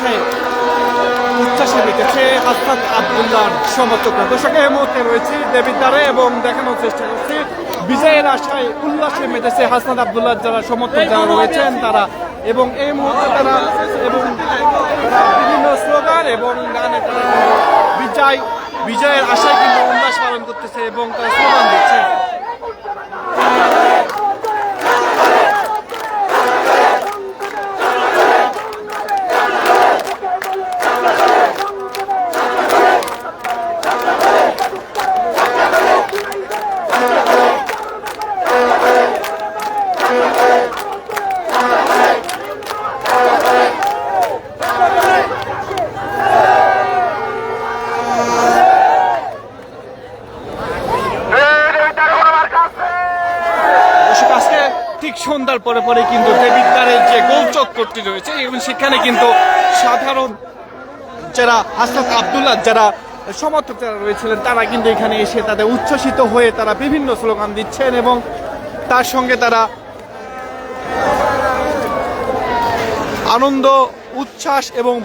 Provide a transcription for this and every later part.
আশায় উচ্ছ্বাসে মেতেছে হাসনাত আব্দুল্লাহর সমর্থকরা। দর্শক এই মুহূর্তে রয়েছে দেবিদ্বারে এবং দেখানোর চেষ্টা করছি বিজয়ের আশায় উল্লাসে মেতেছে হাসনাত আব্দুল্লাহর যারা সমর্থক যারা রয়েছেন তারা, এবং এই মুহূর্তে তারা এবং বিভিন্ন স্লোগান এবং গানে তারা বিজয়ের আশায় কিন্তু উল্লাস পালন করতেছে এবং তারা স্লোগান দিচ্ছে। ঠিক সন্ধ্যার পরে পরে কিন্তু দেবিদ্বারের যে গোলচক্করটি রয়েছে এবং সেখানে কিন্তু সাধারণ যারা হাসনাত আব্দুল্লাহ যারা সমর্থক যারা রয়েছিলেন তারা কিন্তু এখানে এসে তাদের উচ্ছ্বসিত হয়ে তারা বিভিন্ন স্লোগান দিচ্ছেন এবং তার সঙ্গে তারা আনন্দ উচ্ছ্বাস এবং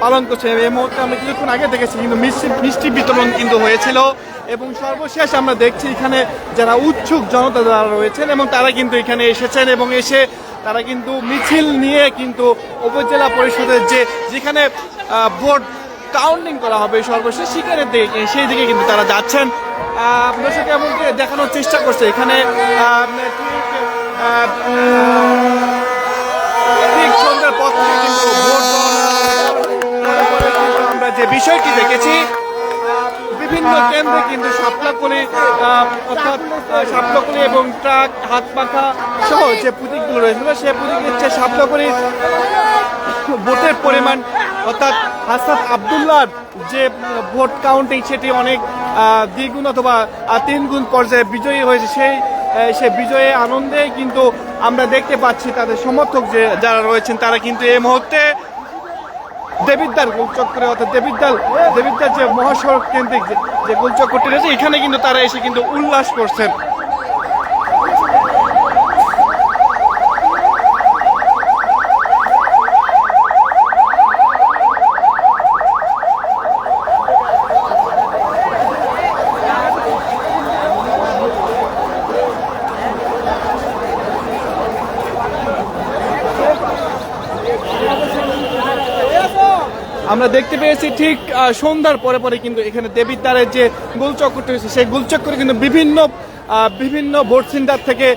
পালন করছে। এই মুহূর্তে আমরা কিছুক্ষণ আগে দেখেছি কিন্তু মিষ্টি বিতরণ কিন্তু হয়েছিল এবং সর্বশেষ আমরা দেখছি এখানে যারা উৎসুক জনতা যারা রয়েছেন এবং তারা কিন্তু এখানে এসেছেন এবং এসে তারা কিন্তু মিছিল নিয়ে কিন্তু উপজেলা পরিষদের যেখানে ভোট কাউন্টিং করা হবে সর্বশেষ সেখানে সেই দিকে কিন্তু তারা যাচ্ছেন। দর্শক এমনকি দেখানোর চেষ্টা করছে এখানে ঠিক সন্ধ্যার পর থেকে কিন্তু ভোট আমরা যে বিষয়টি দেখেছি বিভিন্ন কেন্দ্রে কিন্তু সাপলাকলি অর্থাৎ সাপলাকলি এবং ট্রাক হাত পাখা সহ যে প্রতীকগুলো রয়েছিল সেই প্রতীকের চেয়ে সাপলাকলি ভোটের পরিমাণ অর্থাৎ হাসনাত আব্দুল্লাহর যে ভোট কাউন্টিং সেটি অনেক দ্বিগুণ অথবা 3 গুণ পর্যায়ে বিজয়ী হয়েছে। সেই বিজয়ে আনন্দে কিন্তু আমরা দেখতে পাচ্ছি তাদের সমর্থক যারা রয়েছেন তারা কিন্তু এই মুহূর্তে দেবিদ্বার গোলচক্করে অর্থাৎ দেবিদ্বার যে মহাসড়ক কেন্দ্রিক যে গোলচক্করটি রয়েছে এখানে কিন্তু তারা এসে কিন্তু উল্লাস করছেন। আমরা দেখতে পেয়েছি ঠিক সন্ধ্যার পরে পরে কিন্তু এখানে দেবিদ্বারের যে গোলচক্করটি রয়েছে সেই গোলচক্করে কিন্তু বিভিন্ন ভোট সেন্টার থেকে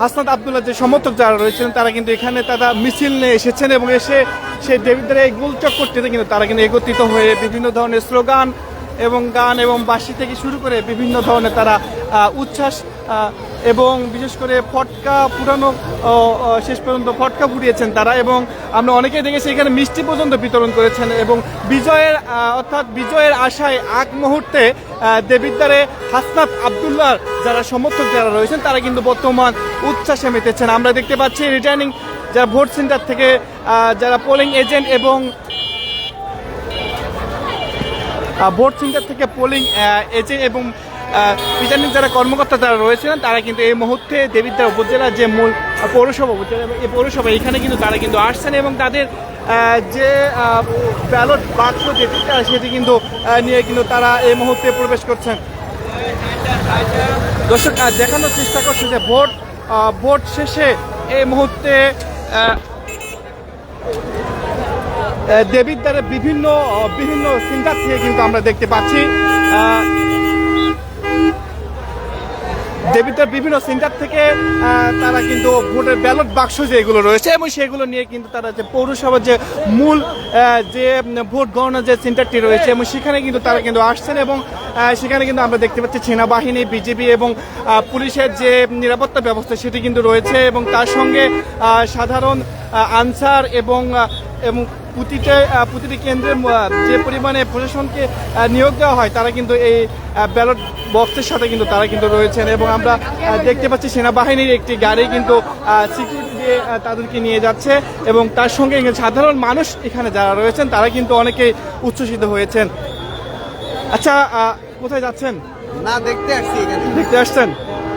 হাসনাত আব্দুল্লাহ যে সমর্থক যারা রয়েছেন তারা কিন্তু এখানে তারা মিছিল নিয়ে এসেছেন এবং এসে সেই দেবিদ্বারের এই গোলচক্করটিতে কিন্তু তারা কিন্তু একত্রিত হয়ে বিভিন্ন ধরনের স্লোগান এবং গান এবং বাঁশি থেকে শুরু করে বিভিন্ন ধরনের তারা উচ্ছ্বাস এবং বিশেষ করে ফটকা পুরানো শেষ পর্যন্ত ফটকা ফুটিয়েছেন তারা এবং আমরা অনেকেই দেখেছি এখানে মিষ্টি পর্যন্ত বিতরণ করেছেন এবং বিজয়ের আশায় আগ মুহূর্তে দেবিদ্বারে হাসনাত আব্দুল্লাহ যারা সমর্থক যারা রয়েছেন তারা কিন্তু বর্তমান উচ্ছ্বাসে মেতেছেন। আমরা দেখতে পাচ্ছি রিটার্নিং যারা ভোট সেন্টার থেকে যারা পোলিং এজেন্ট এবং ভোট সেন্টার থেকে পোলিং এজেন্ট এবং রিটার্নিং যারা কর্মকর্তা যারা রয়েছেন তারা কিন্তু এই মুহূর্তে দেবিদ্বার উপজেলার যে মূল পৌরসভা এই পৌরসভা এখানে কিন্তু তারা কিন্তু আসছেন এবং তাদের যে ব্যালট বাক্স যেটি সেটি কিন্তু নিয়ে কিন্তু তারা এই মুহূর্তে প্রবেশ করছেন। দর্শক দেখানোর চেষ্টা করছে যে ভোট শেষে এই মুহূর্তে দেবিদ্বারে বিভিন্ন সেন্টার থেকে কিন্তু আমরা দেখতে পাচ্ছি দেবিদ্বার বিভিন্ন সেন্টার থেকে তারা কিন্তু ভোটের ব্যালট বাক্স যেগুলো রয়েছে এবং সেগুলো নিয়ে কিন্তু তারা যে পৌরসভার যে মূল যে ভোট গণনা যে সেন্টারটি রয়েছে এবং সেখানে কিন্তু তারা কিন্তু আসছেন এবং সেখানে কিন্তু আমরা দেখতে পাচ্ছি সেনাবাহিনী বিজেপি এবং পুলিশের যে নিরাপত্তা ব্যবস্থা সেটি কিন্তু রয়েছে এবং তার সঙ্গে সাধারণ আনসার এবং প্রতিটি কেন্দ্রের যে পরিমাণে প্রশাসনকে নিয়োগ দেওয়া হয় তারা কিন্তু এই ব্যালট বক্সের সাথে কিন্তু তারা কিন্তু রয়েছেন এবং আমরা দেখতে পাচ্ছি সেনাবাহিনীর একটি গাড়ি কিন্তু সিকিউরিটি দিয়ে তাদেরকে নিয়ে যাচ্ছে এবং তার সঙ্গে সাধারণ মানুষ এখানে যারা রয়েছেন তারা কিন্তু অনেকেই উচ্ছ্বসিত হয়েছেন। আচ্ছা, কোথায় যাচ্ছেন? না, দেখতে আসছেন?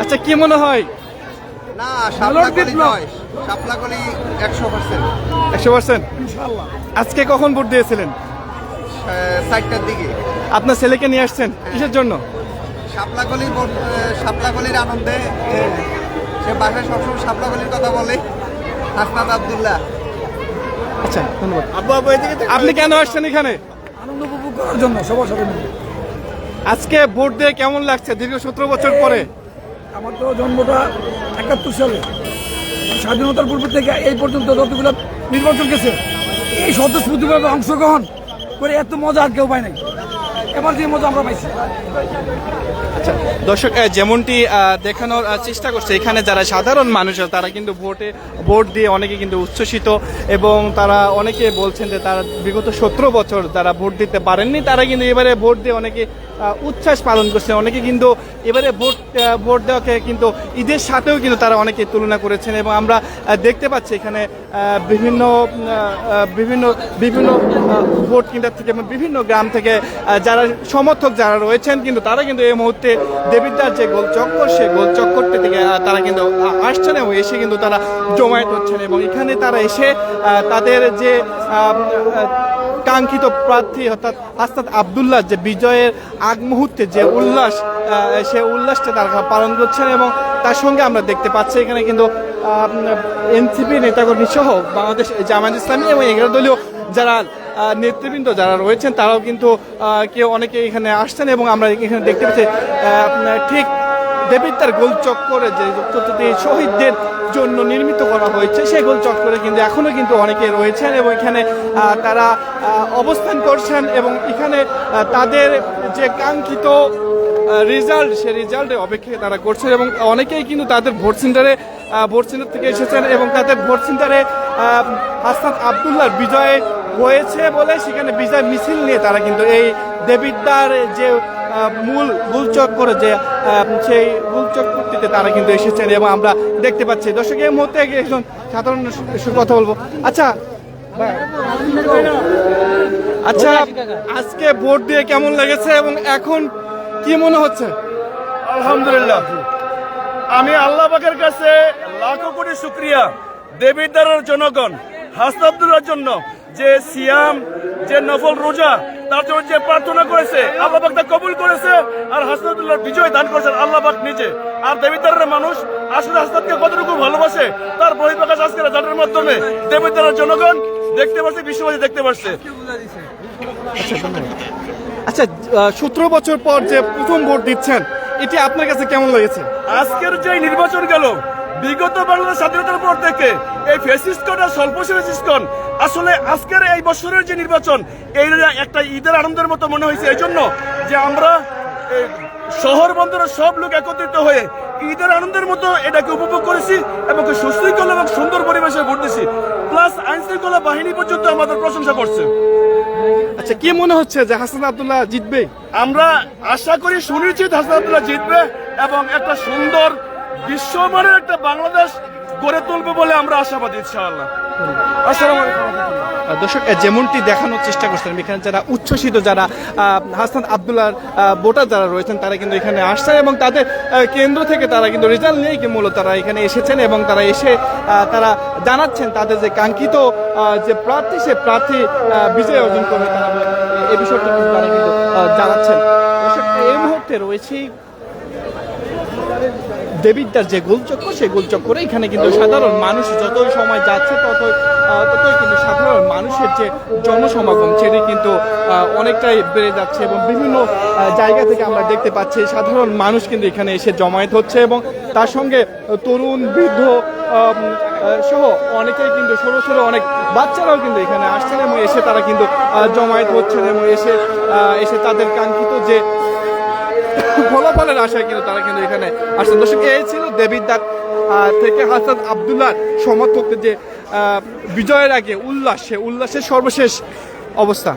আচ্ছা, কি মনে হয়? না, সাপলাকলি নয়, শাপলাকলি 100%। 100%? আজকে কখন ভোট দিয়েছিলেন? 4টার দিকে। আপনার ছেলেকে নিয়ে আসছেন কিসের জন্য? শাপলাকলির আনন্দে। সে বাসায় সবসময় শাপলাকলির কথা বলে। হাসনাত আব্দুল্লাহ। আচ্ছা, ধন্যবাদ। আপনি কেন আসছেন এখানে? আনন্দ উপভোগ করার জন্য সবার সাথে মিলে। আজকে ভোট দিয়ে কেমন লাগছে দীর্ঘ 17 বছর পরে? আমার তো জন্মটা 71 সালে। স্বাধীনতার পূর্ব থেকে এই পর্যন্ত যতগুলো নির্বাচন গেছে, এই স্বতঃস্ফূর্তভাবে অংশগ্রহণ করে এত মজা আর কেউ পায় নাই। এবার যে মজা আমরা পাইছি। আচ্ছা দর্শক, যেমনটি দেখানোর চেষ্টা করছে, এখানে যারা সাধারণ মানুষ তারা কিন্তু ভোট দিয়ে অনেকে কিন্তু উচ্ছ্বসিত, এবং তারা অনেকে বলছেন যে তারা বিগত 17 বছর যারা ভোট দিতে পারেননি তারা কিন্তু এবারে ভোট দিয়ে অনেকে উচ্ছ্বাস পালন করছে। অনেকে কিন্তু এবারে ভোট দেওয়াকে কিন্তু ঈদের সাথেও কিন্তু তারা অনেকে তুলনা করেছেন, এবং আমরা দেখতে পাচ্ছি এখানে বিভিন্ন বিভিন্ন বিভিন্ন ভোট কেন্দ্র থেকে এবং বিভিন্ন গ্রাম থেকে যারা সমর্থক যারা রয়েছেন কিন্তু তারা কিন্তু এই মুহূর্তে দেবিদ্বার যে গোল চক্কর, সেই গোল চক্করটি থেকে তারা কিন্তু আসছেন এবং এসে কিন্তু তারা জমায়েত হচ্ছেন, এবং এখানে তারা এসে তাদের যে কাঙ্ক্ষিত প্রার্থী অর্থাৎ হাসনাত আব্দুল্লাহ যে বিজয়ের আগ মুহূর্তে যে উল্লাস, সে উল্লাসটা তারা পালন করছেন। এবং তার সঙ্গে আমরা দেখতে পাচ্ছি এখানে কিন্তু এনসিপি নেতাকর্মী সহ বাংলাদেশ জামায়াত ইসলামী এবং 11 দলীয় যারা নেতৃবৃন্দ যারা রয়েছেন তারাও কিন্তু অনেকে এখানে আসছেন, এবং আমরা এখানে দেখতে পাচ্ছি ঠিক দেবিদ্বার গোল চক্করে যে শহীদদের জন্য নির্মিত করা হয়েছে সেই গোল চক্করে কিন্তু এখনো কিন্তু অনেকে রয়েছেন, এবং এখানে তারা অবস্থান করছেন, এবং এখানে তাদের যে কাঙ্ক্ষিত রেজাল্ট, সেই রেজাল্টের অপেক্ষায় তারা করছেন, এবং অনেকেই কিন্তু তাদের ভোট সেন্টার থেকে এসেছেন, এবং তাদের ভোট সেন্টারে হাসনাত আব্দুল্লাহর বিজয় হয়েছে বলে সেখানে বিজয় মিছিল নিয়ে তারা কিন্তু এই দেবিদ্বার যে মূল গুলচক্করে যে সেই গুলচক্করটিতে তারা কিন্তু এসেছেন, এবং আমরা দেখতে পাচ্ছি। দর্শক, এই মুহূর্তে একজন সাধারণ কথা বলবো। আচ্ছা আচ্ছা, আজকে ভোট দিয়ে কেমন লেগেছে এবং এখন কি মনে হচ্ছে? আলহামদুলিল্লাহ, আমি আল্লাহ পাকের কাছে লাখো কোটি শুকরিয়া। দেবিদ্বারের জনগণ হাসনাত আব্দুল্লাহর জন্য যে সিয়াম, যে নফল রোজা, তার জন্য যে প্রার্থনা করেছে আল্লাহ পাক তা কবুল করেছে, আর হাসনাত আব্দুল্লাহর বিজয় দান করেছেন আল্লাহ পাক নিজে। আর দেবিদ্বারের মানুষ আসলে হাসনাতকে কতটুকু ভালোবাসে তার বহিঃপ্রকাশ আজকের জাতির মাধ্যমে দেবিদ্বারের জনগণ দেখতে পাচ্ছে, বিশ্ববাসী দেখতে পাচ্ছে। আচ্ছা, 17 বছর পর যে প্রথম ভোট দিচ্ছেন, এটি আপনার কাছে কেমন লেগেছে? আজকের যে নির্বাচন গেল, বিগত বাংলাদেশ স্বাধীনতার পর থেকে এই ফ্যাসিস্টগণ আর স্বল্প ফ্যাসিস্টগণ আসলে আজকের এই বছরের যে নির্বাচন, এই একটা ঈদের আনন্দের মতো মনে হয়েছে, এই জন্য যে আমরা শহর বন্দরের সব লোক একত্রিত হয়ে ঈদের আনন্দের মতো এটাকে উপভোগ করেছি, এবং সুশৃঙ্খল এবং সুন্দর পরিবেশে ভোট দিয়েছি। প্লাস আইন শৃঙ্খলা বাহিনী পর্যন্ত আমাদের প্রশংসা করছে। আচ্ছা, কি মনে হচ্ছে যে হাসনাত আব্দুল্লাহ জিতবে? আমরা আশা করি, সুনিশ্চিত হাসনাত আব্দুল্লাহ জিতবে এবং একটা সুন্দর বিশ্বমানের একটা বাংলাদেশ গড়ে তুলবে বলে আমরা আশাবাদী ইনশাআল্লাহ। আসসালামু আলাইকুম। দর্শক, যেমনটি দেখানোর চেষ্টা করছেন, এখানে যারা উচ্ছ্বসিত, যারা হাসনাত আব্দুল্লাহর ভোটার যারা রয়েছেন তারা কিন্তু এখানে আসছেন, এবং তাদের কেন্দ্র থেকে তারা কিন্তু রেজাল্ট নিয়েই মূলত তারা এখানে এসেছেন, এবং তারা এসে তারা জানাচ্ছেন তাদের যে কাঙ্ক্ষিত যে প্রার্থী, সে প্রার্থী বিজয় অর্জন করবে, তারা এই বিষয়টা কিন্তু তারা কিন্তু জানাচ্ছেন। দর্শক, এই মুহূর্তে রয়েছে দেবিদ্বার যে গোলচক্কর, সেই গোলচক্করে এখানে কিন্তু সাধারণ মানুষ যতই সময় যাচ্ছে ততই কিন্তু সাধারণ মানুষের যে জনসমাগম সেটি কিন্তু অনেকটাই বেড়ে যাচ্ছে, এবং বিভিন্ন জায়গা থেকে আমরা দেখতে পাচ্ছি সাধারণ মানুষ কিন্তু এখানে এসে জমায়েত হচ্ছে, এবং তার সঙ্গে তরুণ, বৃদ্ধ সহ অনেকেই কিন্তু ছোট অনেক বাচ্চারাও কিন্তু এখানে আসছেন, এবং এসে তারা কিন্তু জমায়েত হচ্ছেন, এবং এসে তাদের কাঙ্ক্ষিত যে ফলাফলের আশায় কিন্তু তারা কিন্তু এখানে আসছেন। দর্শক, এই ছিল দেবিদ্বার থেকে হাসনাত আব্দুল্লাহর সমর্থকদের যে বিজয়ের আগে উল্লাসের সর্বশেষ অবস্থা।